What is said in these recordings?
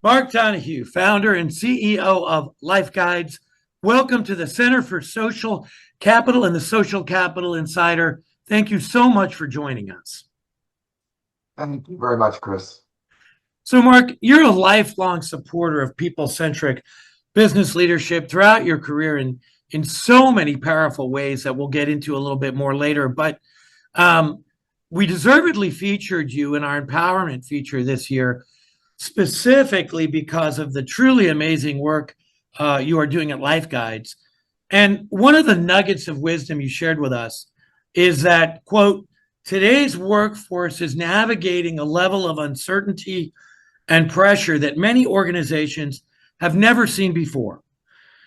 Mark Donohue, founder and CEO of LifeGuides. Welcome to the Center for Social Capital and the Social Capital Insider. Thank you so much for joining us. Thank you very much, Chris. So, Mark, you're a lifelong supporter of people-centric business leadership throughout your career in so many powerful ways that we'll get into a little bit more later. But we deservedly featured you in our empowerment feature this year, specifically because of the truly amazing work you are doing at LifeGuides. And one of the nuggets of wisdom you shared with us is that, quote, today's workforce is navigating a level of uncertainty and pressure that many organizations have never seen before.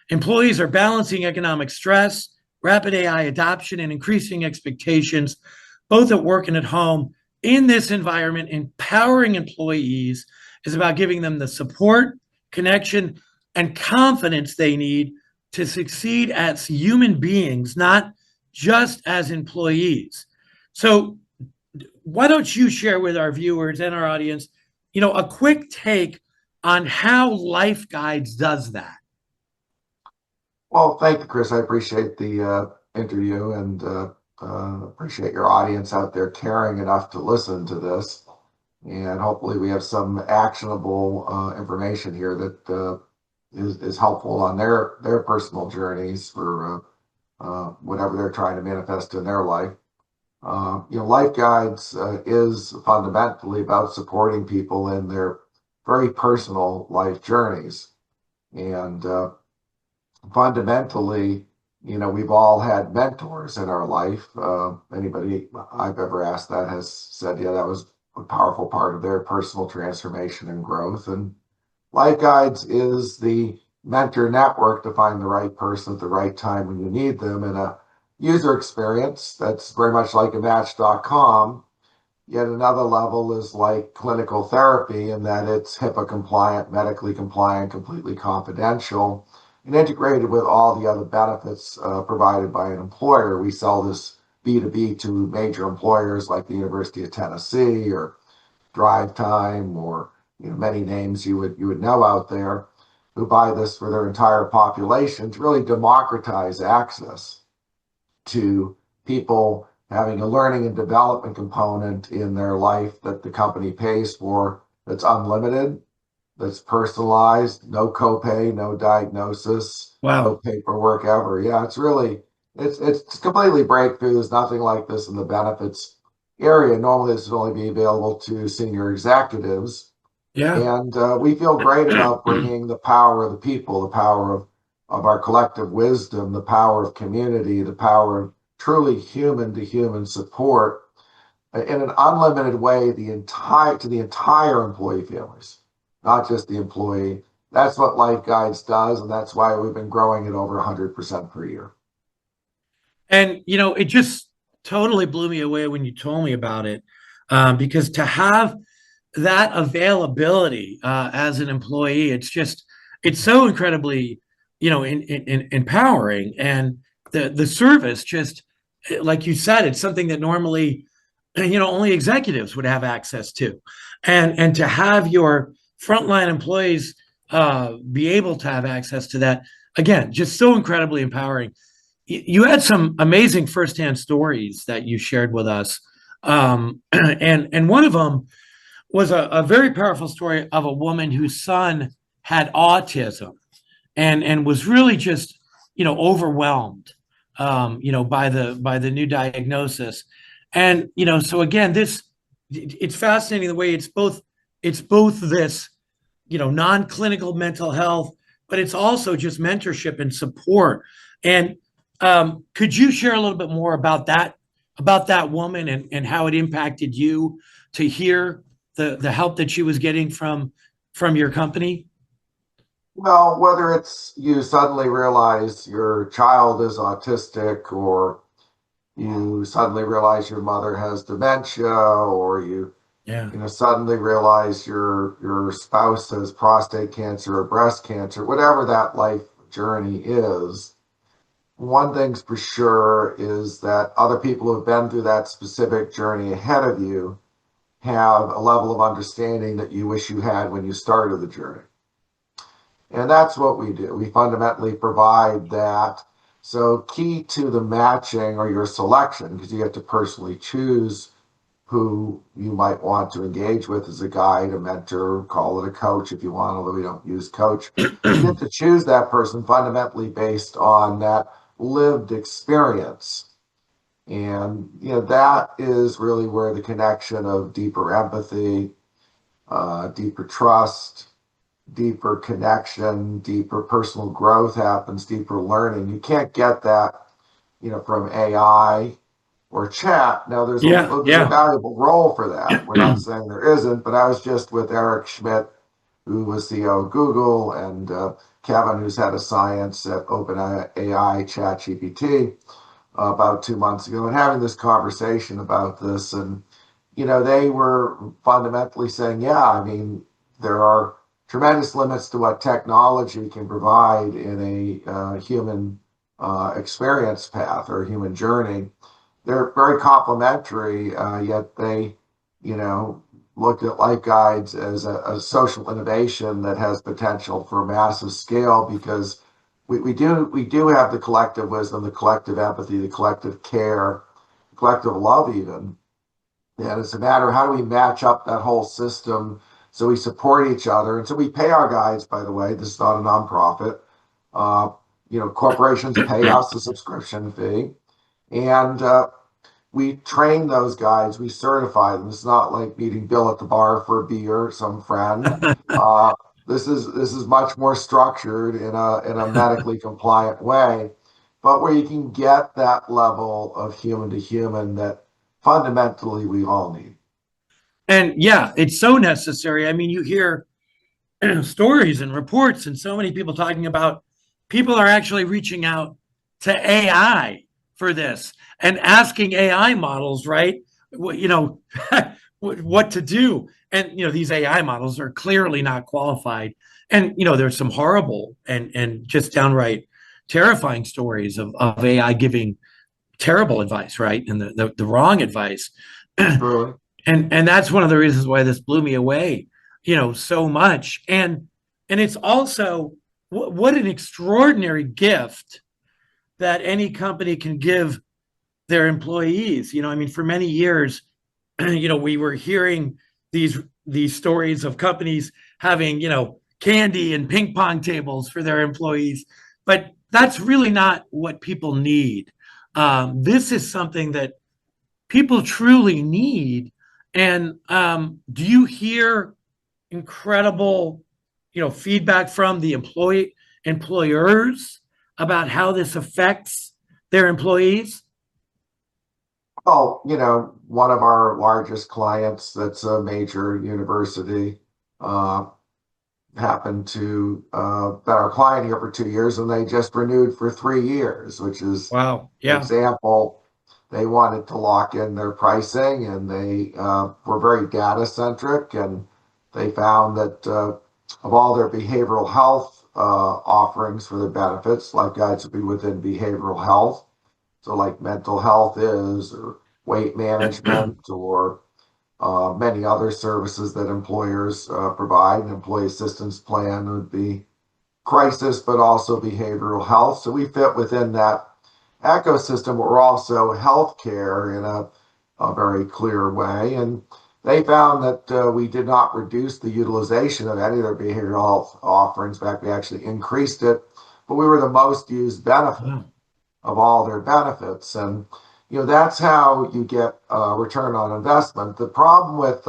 Employees are balancing economic stress, rapid AI adoption, and increasing expectations, both at work and at home. In this environment, empowering employees is about giving them the support, connection, and confidence they need to succeed as human beings, not just as employees. So why don't you share with our viewers and our audience, a quick take on how LifeGuides does that? Well, thank you, Chris. I appreciate the interview and appreciate your audience out there caring enough to listen to this. And hopefully we have some actionable information here that is helpful on their personal journeys for whatever they're trying to manifest in their life. LifeGuides is fundamentally about supporting people in their very personal life journeys. And fundamentally, we've all had mentors in our life. Anybody I've ever asked that has said, yeah, that was a powerful part of their personal transformation and growth. And LifeGuides is the mentor network to find the right person at the right time when you need them in a user experience that's very much like a Match.com. Yet another level is like clinical therapy in that it's HIPAA compliant, medically compliant, completely confidential, and integrated with all the other benefits provided by an employer. We sell this B2B to major employers like the University of Tennessee or Drive Time or many names you would know out there who buy this for their entire population to really democratize access to people having a learning and development component in their life that the company pays for, that's unlimited, that's personalized, no copay, no diagnosis, no Wow. paperwork ever. Yeah, it's completely breakthrough. There's nothing like this in the benefits area. Normally, this would only be available to senior executives. Yeah. And we feel great about bringing the power of the people, the power of our collective wisdom, the power of community, the power of truly human to human support in an unlimited way to the entire employee families, not just the employee. That's what LifeGuides does, and that's why we've been growing it over 100% per year. And, it just totally blew me away when you told me about it, because to have that availability as an employee, it's so incredibly, empowering. And the service, just like you said, it's something that normally, only executives would have access to. And to have your frontline employees be able to have access to that, again, just so incredibly empowering. You had some amazing firsthand stories that you shared with us. And one of them was a very powerful story of a woman whose son had autism and was really just, overwhelmed, by the new diagnosis. And, so again, it's fascinating the way it's both this, non-clinical mental health, but it's also just mentorship and support. And could you share a little bit more about that woman and how it impacted you to hear the help that she was getting from your company? Well, whether it's you suddenly realize your child is autistic, or you suddenly realize your mother has dementia, or Yeah. suddenly realize your spouse has prostate cancer or breast cancer, whatever that life journey is, one thing's for sure is that other people who have been through that specific journey ahead of you have a level of understanding that you wish you had when you started the journey. And that's what we do. We fundamentally provide that. So key to the matching or your selection, because you have to personally choose who you might want to engage with as a guide, a mentor, call it a coach if you want, although we don't use coach. You have to choose that person fundamentally based on that lived experience. And that is really where the connection of deeper empathy, deeper trust, deeper connection, deeper personal growth happens, deeper learning. You can't get that, from AI or chat. Now Yeah, there's a yeah. valuable role for that. We're not saying there isn't, but I was just with Eric Schmidt, who was CEO of Google, and Kevin, who's head of science at OpenAI ChatGPT, about 2 months ago, and having this conversation about this. And they were fundamentally saying, yeah, I mean, there are tremendous limits to what technology can provide in a human experience path or human journey. They're very complementary, yet they, you know, looked at LifeGuides as a social innovation that has potential for massive scale, because we do have the collective wisdom, the collective empathy, the collective care, collective love even. And it's a matter of how do we match up that whole system so we support each other. And so we pay our guides, by the way. This is not a nonprofit. Uh, Corporations pay us a subscription fee. And we train those guides, we certify them. It's not like meeting Bill at the bar for a beer, some friend. Uh, this is much more structured in a medically compliant way, but where you can get that level of human to human that fundamentally we all need. And yeah, it's so necessary. I mean, you hear stories and reports and so many people talking about people are actually reaching out to AI for this and asking AI models, right? What to do. And these AI models are clearly not qualified. And there's some horrible and just downright terrifying stories of AI giving terrible advice, right? And the wrong advice. Truly. And that's one of the reasons why this blew me away, so much. And it's also what an extraordinary gift that any company can give their employees. I mean, for many years, we were hearing these stories of companies having, candy and ping pong tables for their employees, but that's really not what people need. This is something that people truly need. And do you hear incredible, feedback from the employers about how this affects their employees? Well, one of our largest clients that's a major university uh, happened to been our client here for 2 years, and they just renewed for 3 years, which is Wow. an Yeah. example. They wanted to lock in their pricing, and they were very data centric, and they found that of all their behavioral health offerings for their benefits, life guides would be within behavioral health. So like mental health is, or weight management, or many other services that employers provide. An employee assistance plan would be crisis, but also behavioral health. So we fit within that ecosystem, but we're also healthcare in a very clear way. And they found that we did not reduce the utilization of any of their behavioral health offerings. In fact, we actually increased it, but we were the most used benefit Wow. of all their benefits. And that's how you get return on investment. The problem with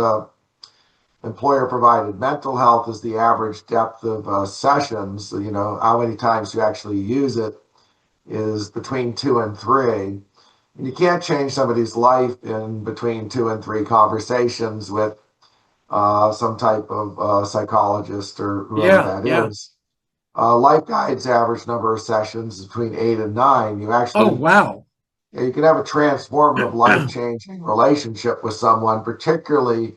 employer provided mental health is the average depth of sessions. How many times you actually use it is between 2 and 3. And you can't change somebody's life in between 2 and 3 conversations with some type of psychologist or whoever Yeah. that Yeah. is. Life Guides average number of sessions is between 8 and 9. Oh, wow. You can have a transformative, life-changing relationship with someone, particularly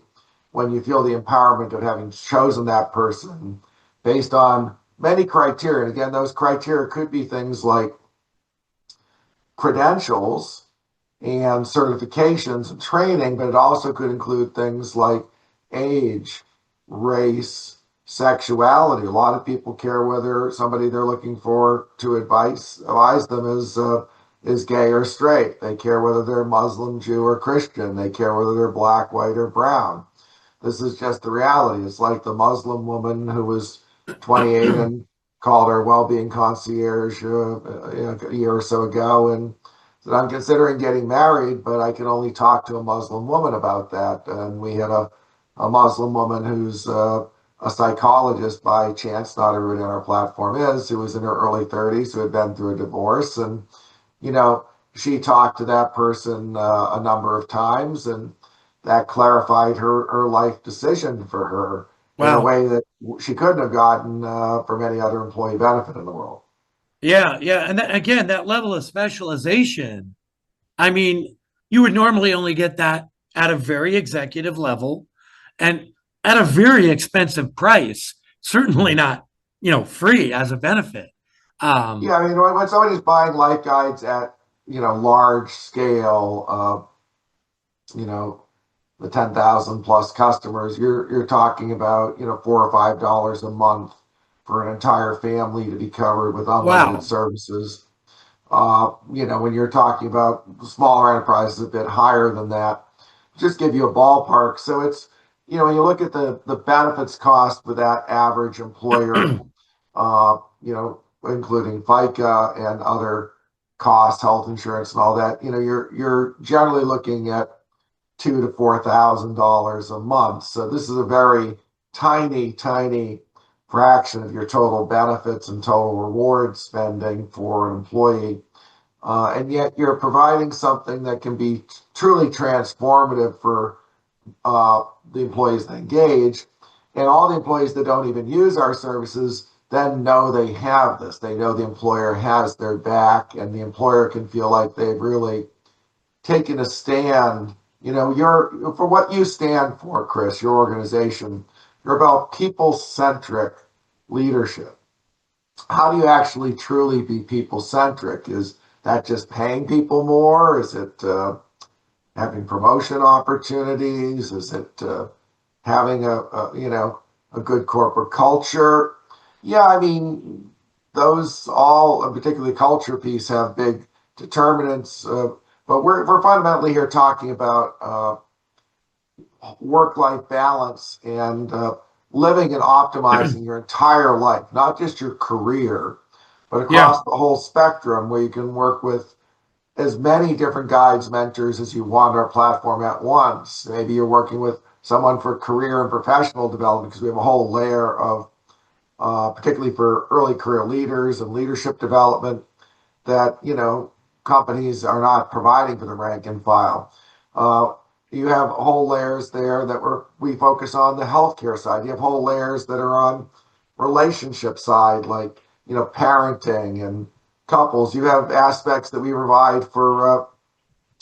when you feel the empowerment of having chosen that person based on many criteria. And again, those criteria could be things like credentials, and certifications and training, but it also could include things like age, race, sexuality. A lot of people care whether somebody they're looking for to advise them is gay or straight. They care whether they're Muslim, Jew, or Christian. They care whether they're black, white, or brown. This is just the reality. It's like the Muslim woman who was 28 and called her well-being concierge a year or so ago and said, "I'm considering getting married, but I can only talk to a Muslim woman about that." And we had a Muslim woman who's a psychologist by chance, not everybody on our platform is, who was in her early 30s, who had been through a divorce. And, you know, she talked to that person a number of times, and that clarified her life decision for her in a Wow. way that she couldn't have gotten from any other employee benefit in the world. Yeah, yeah. And that, again, that level of specialization, I mean, you would normally only get that at a very executive level and at a very expensive price. Certainly not, free as a benefit. Yeah, Um, I mean, when somebody's buying life guides at, large scale, you know, the 10,000 plus customers, you're talking about, $4 or $5 a month for an entire family to be covered with unlimited wow. services. When you're talking about smaller enterprises, a bit higher than that. Just give you a ballpark. So it's, when you look at the benefits cost for that average employer, including FICA and other costs, health insurance and all that, you're generally looking at $2,000 to $4,000 a month. So this is a very tiny, tiny fraction of your total benefits and total reward spending for an employee. And yet you're providing something that can be truly transformative for the employees that engage. And all the employees that don't even use our services then know they have this. They know the employer has their back, and the employer can feel like they've really taken a stand. You're for what you stand for, Chris, your organization. You're about people-centric leadership. How do you actually truly be people-centric? Is that just paying people more? Is it having promotion opportunities? Is it having a good corporate culture? Yeah, I mean, those all, particularly culture piece, have big determinants. But we're fundamentally here talking about work-life balance and living and optimizing your entire life, not just your career, but Yeah. across the whole spectrum, where you can work with as many different guides, mentors as you want on our platform at once. Maybe you're working with someone for career and professional development, because we have a whole layer of, particularly for early career leaders and leadership development, that companies are not providing for the rank and file. Uh, you have whole layers there that we focus on the healthcare side. You have whole layers that are on relationship side, like parenting and couples. You have aspects that we provide for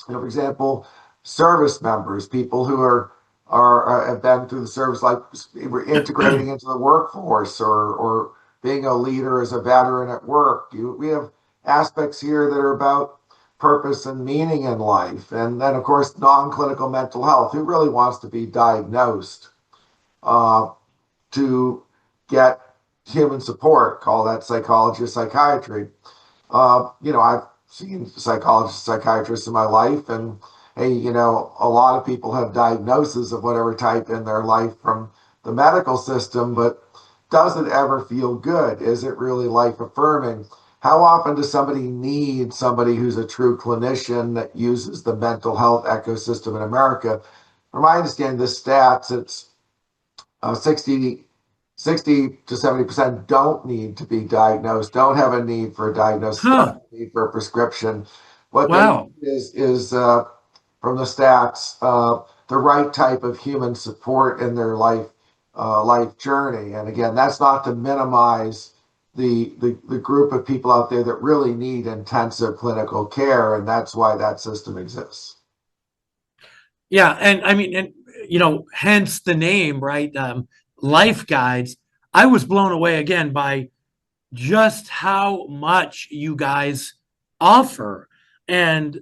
for example, service members, people who are have been through the service, like integrating into the workforce, or being a leader as a veteran at work. We have aspects here that are about purpose and meaning in life, and then of course non-clinical mental health. Who really wants to be diagnosed uh, to get human support? Call that psychology or psychiatry. I've seen psychologists, psychiatrists in my life, and hey, a lot of people have diagnoses of whatever type in their life from the medical system, but does it ever feel good? Is it really life affirming? How often does somebody need somebody who's a true clinician that uses the mental health ecosystem in America? From my understanding, the stats, it's 60 to 70% don't need to be diagnosed, don't have a need for a diagnosis, don't Huh. have a need for a prescription. What they need Wow. is from the stats, the right type of human support in their life journey. And again, that's not to minimize the group of people out there that really need intensive clinical care, and that's why that system exists. Yeah. And I mean, and, hence the name, right? Life Guides. I was blown away again by just how much you guys offer. And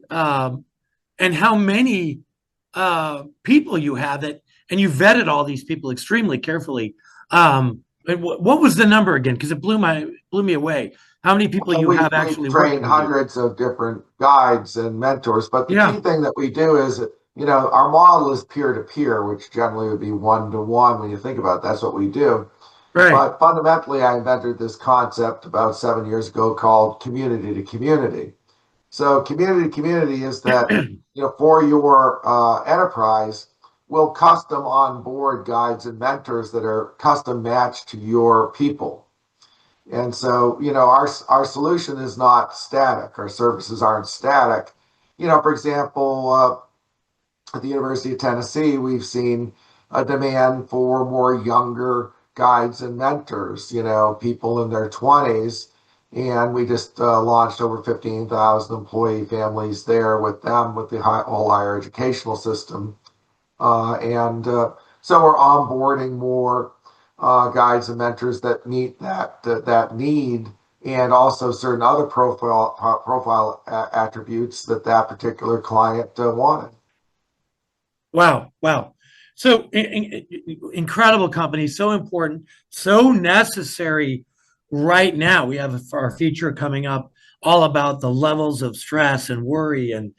and how many people you have that, and you vetted all these people extremely carefully. And what was the number again? Because it blew me away. How many people Well, you have we've actually working trained with you? hundreds of different guides and mentors, but the key Yeah, thing that we do is, our model is peer to peer, which generally would be one to one when you think about it. That's what we do. right. But fundamentally, I invented this concept about 7 years ago called community to community. So community to community is that, for your enterprise, we'll custom onboard guides and mentors that are custom matched to your people. And so, our solution is not static. Our services aren't static. For example, at the University of Tennessee, we've seen a demand for more younger guides and mentors, people in their 20s. And we just launched over 15,000 employee families there with them, with the whole higher educational system. And so we're onboarding more guides and mentors that meet that need, and also certain other profile attributes that particular client wanted. Wow, wow. So incredible company, so important, so necessary right now. We have our feature coming up all about the levels of stress and worry and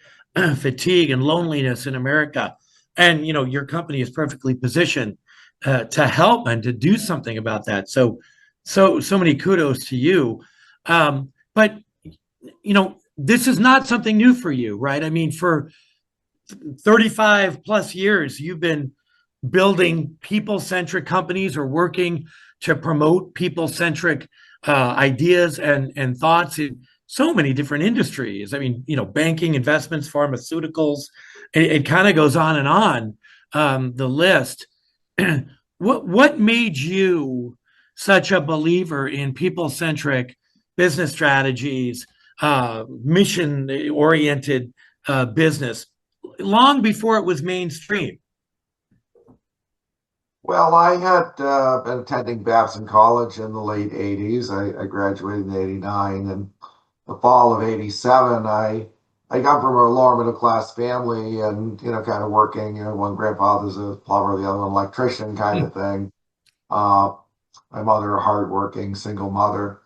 fatigue and loneliness in America. And your company is perfectly positioned to help and to do something about that. So many kudos to you. But this is not something new for you, right? I mean, for 35 plus years, you've been building people centric companies or working to promote people centric ideas and thoughts in so many different industries. I mean, banking, investments, pharmaceuticals, it kind of goes on and on, the list. What made you such a believer in people centric business strategies, mission oriented business long before it was mainstream? Well, I had been attending Babson College in the late 80s. I graduated in 89, and the fall of 87, I come from a lower middle class family and, kind of working, one grandfather's a plumber, the other one electrician kind Hmm. of thing. Uh, my mother, a hardworking single mother.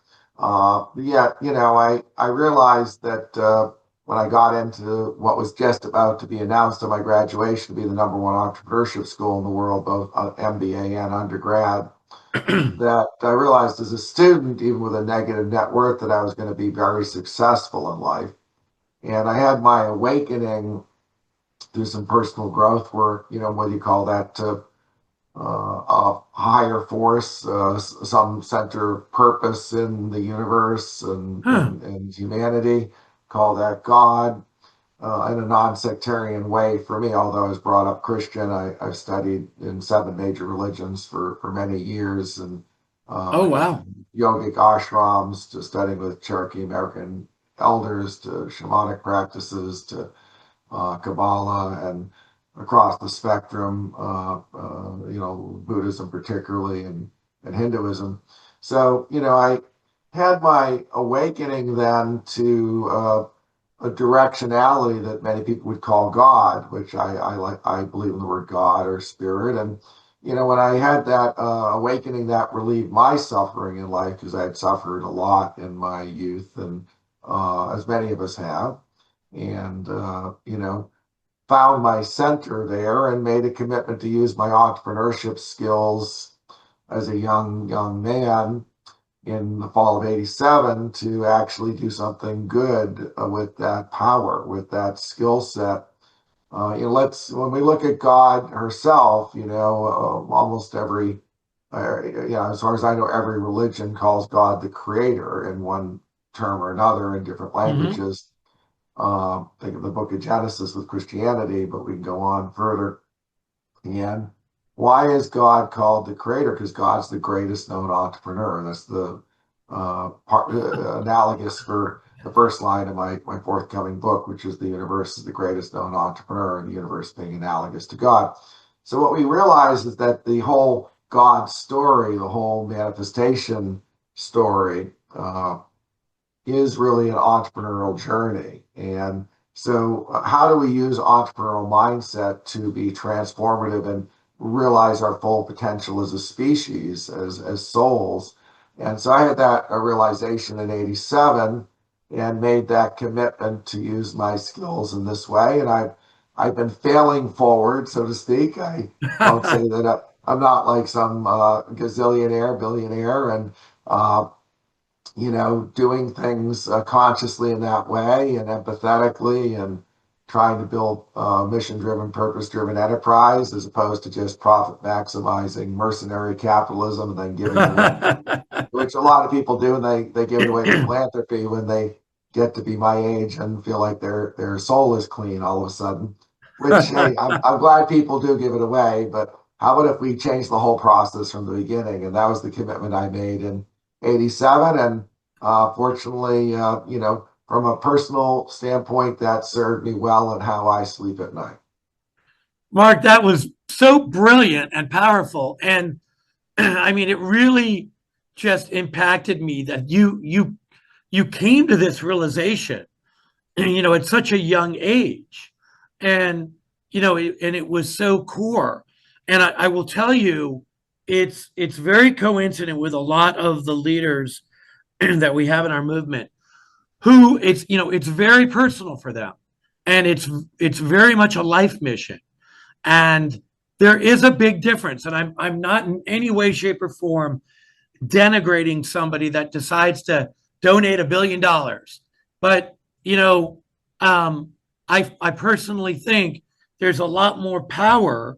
Yet, I realized that when I got into what was just about to be announced at my graduation to be the number one entrepreneurship school in the world, both MBA and undergrad, that I realized as a student, even with a negative net worth, that I was going to be very successful in life. And I had my awakening through some personal growth work, what do you call that? A higher force, some center of purpose in the universe Huh. and humanity, call that God, in a non-sectarian way for me. Although I was brought up Christian, I've studied in 7 major religions for many years, and Oh, in wow. yogic ashrams, to studying with Cherokee American elders, to shamanic practices, to Kabbalah, and across the spectrum, Buddhism particularly, and Hinduism. So, I had my awakening then to a directionality that many people would call God, which I like. I believe in the word God or spirit. And, when I had that awakening, that relieved my suffering in life, because I had suffered a lot in my youth, and as many of us have. And, found my center there and made a commitment to use my entrepreneurship skills as a young man in the fall of 87 to actually do something good with that power, with that skill set. When we look at God herself, almost every, as far as I know, every religion calls God the creator in one term or another in different Hmm. languages. Think of the book of Genesis with Christianity, but we can go on further. And why is God called the creator? Because God's the greatest known entrepreneur. That's the analogous for the first line of my forthcoming book, which is the universe is the greatest known entrepreneur, and the universe being analogous to God. So what we realize is that the whole God story, the whole manifestation story, is really an entrepreneurial journey. And So how do we use entrepreneurial mindset to be transformative and realize our full potential as a species, as souls? And so I had that realization in 87 and made that commitment to use my skills in this way. And I've been failing forward, so to speak. I won't say that I'm not like some gazillionaire, billionaire, and doing things consciously in that way and empathetically and trying to build mission-driven, purpose-driven enterprise as opposed to just profit maximizing mercenary capitalism and then giving it away, which a lot of people do, and they give it away to philanthropy when they get to be my age and feel like their soul is clean all of a sudden. Which, hey, I'm glad people do give it away, but how about if we change the whole process from the beginning? And that was the commitment I made in 87. And fortunately, from a personal standpoint, that served me well in how I sleep at night. Mark, that was so brilliant and powerful. And I mean, it really just impacted me that you came to this realization, at such a young age. And and it was so core. And I will tell you, it's very coincident with a lot of the leaders that we have in our movement who it's very personal for them, and it's very much a life mission. And there is a big difference, and I'm not in any way, shape, or form denigrating somebody that decides to donate $1 billion. But I personally think there's a lot more power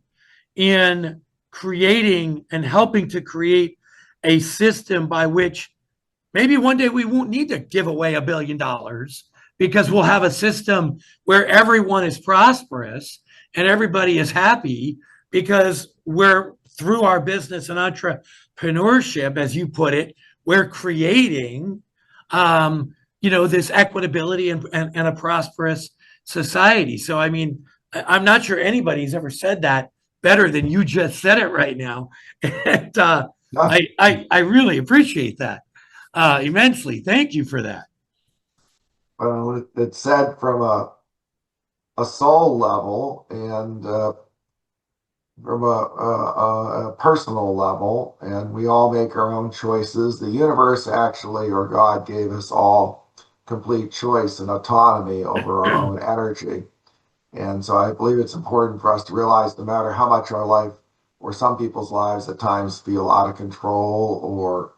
in creating and helping to create a system by which maybe one day we won't need to give away $1 billion, because we'll have a system where everyone is prosperous and everybody is happy, because we're, through our business and entrepreneurship, as you put it, we're creating, this equitability and a prosperous society. So, I mean, I'm not sure anybody's ever said that better than you just said it right now. And Yeah. I really appreciate that immensely. Thank you for that. Well, it's said from a soul level and from a personal level, and we all make our own choices. The universe actually, or God, gave us all complete choice and autonomy over our own energy. And so I believe it's important for us to realize no matter how much our life, or some people's lives at times, feel out of control or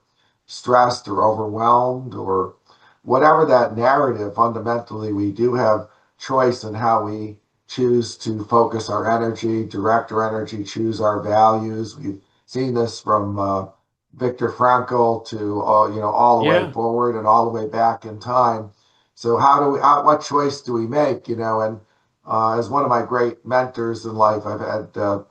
stressed or overwhelmed or whatever that narrative, fundamentally, we do have choice in how we choose to focus our energy, direct our energy, choose our values. We've seen this from Viktor Frankl to all the way Yeah. forward and all the way back in time. So what choice do we make? And as one of my great mentors in life, I've had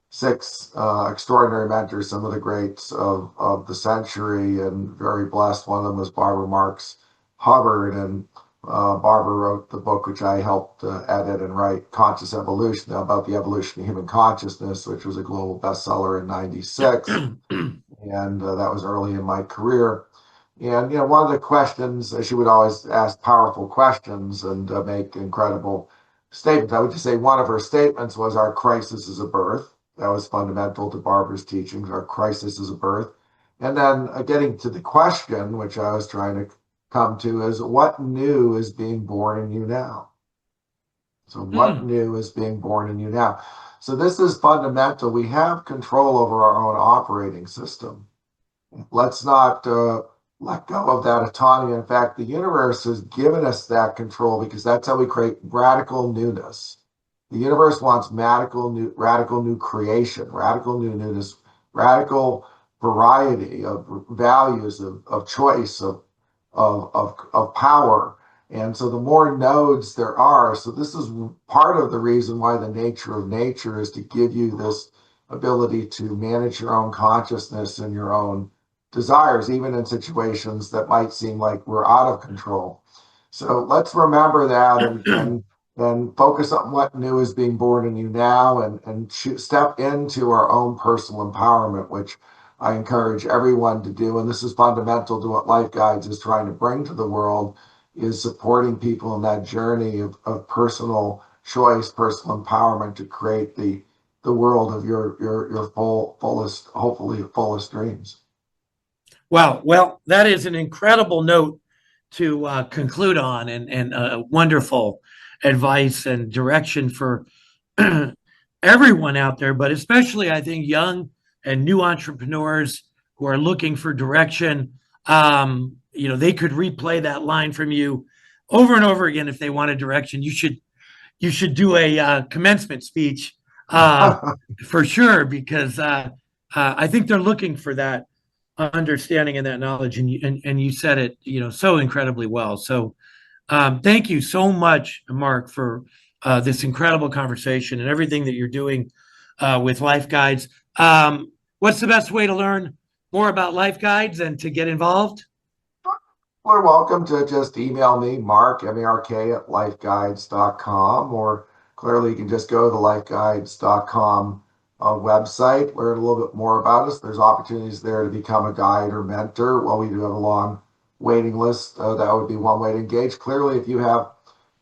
six extraordinary mentors, some of the greats of the century, and very blessed. One of them was Barbara Marx Hubbard, and Barbara wrote the book which I helped edit and write, Conscious Evolution, about the evolution of human consciousness, which was a global bestseller in '96. And that was early in my career. And one of the questions, she would always ask powerful questions and make incredible statements. I would just say one of her statements was, "Our crisis is a birth." That was fundamental to Barbara's teachings. Our crisis is a birth. And then getting to the question, which I was trying to come to, is what new is being born in you now? So what Mm. new is being born in you now? So this is fundamental. We have control over our own operating system. Let's not let go of that autonomy. In fact, the universe has given us that control because that's how we create radical newness. The universe wants radical new creation, radical new newness, radical variety of values, of choice, of power. And so the more nodes there are, so this is part of the reason why the nature of nature is to give you this ability to manage your own consciousness and your own desires, even in situations that might seem like we're out of control. So let's remember that and focus on what new is being born in you now, and step into our own personal empowerment, which I encourage everyone to do. And this is fundamental to what LifeGuides is trying to bring to the world, is supporting people in that journey of personal choice, personal empowerment to create the world of your fullest, hopefully fullest dreams. Wow. Well, that is an incredible note to conclude on, and wonderful advice and direction for everyone out there, but especially I think young and new entrepreneurs who are looking for direction. They could replay that line from you over and over again if they wanted direction. You should do a commencement speech for sure, because I think they're looking for that understanding and that knowledge, and you said it so incredibly well. So thank you so much, Mark, for this incredible conversation and everything that you're doing with Life Guides. What's the best way to learn more about Life Guides and to get involved? You're welcome to just email me, Mark, M-A-R-K, at lifeguides.com, or clearly you can just go to the lifeguides.com website, learn a little bit more about us. There's opportunities there to become a guide or mentor. Well, we do have a long waiting list. That would be one way to engage. Clearly, if you have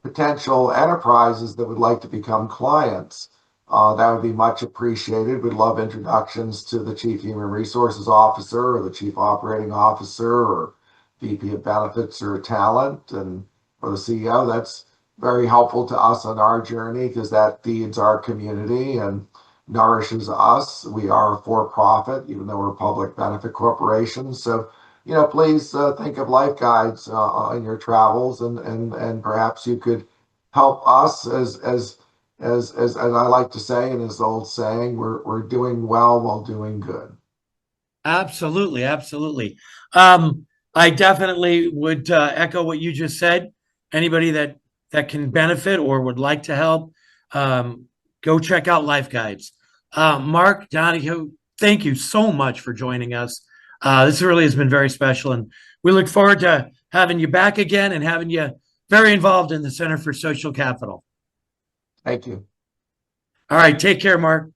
potential enterprises that would like to become clients, that would be much appreciated. We'd love introductions to the Chief Human Resources Officer or the Chief Operating Officer or VP of Benefits or Talent, and for the CEO. That's very helpful to us on our journey because that feeds our community and nourishes us. We are a for-profit, even though we're a public benefit corporation. So, please think of Life Guides in your travels, and perhaps you could help us as I like to say, and as the old saying, we're doing well while doing good. Absolutely, absolutely. I definitely would echo what you just said. Anybody that can benefit or would like to help, go check out Life Guides. Mark Donohue, thank you so much for joining us. This really has been very special, and we look forward to having you back again and having you very involved in the Center for Social Capital. Thank you. All right, take care, Mark.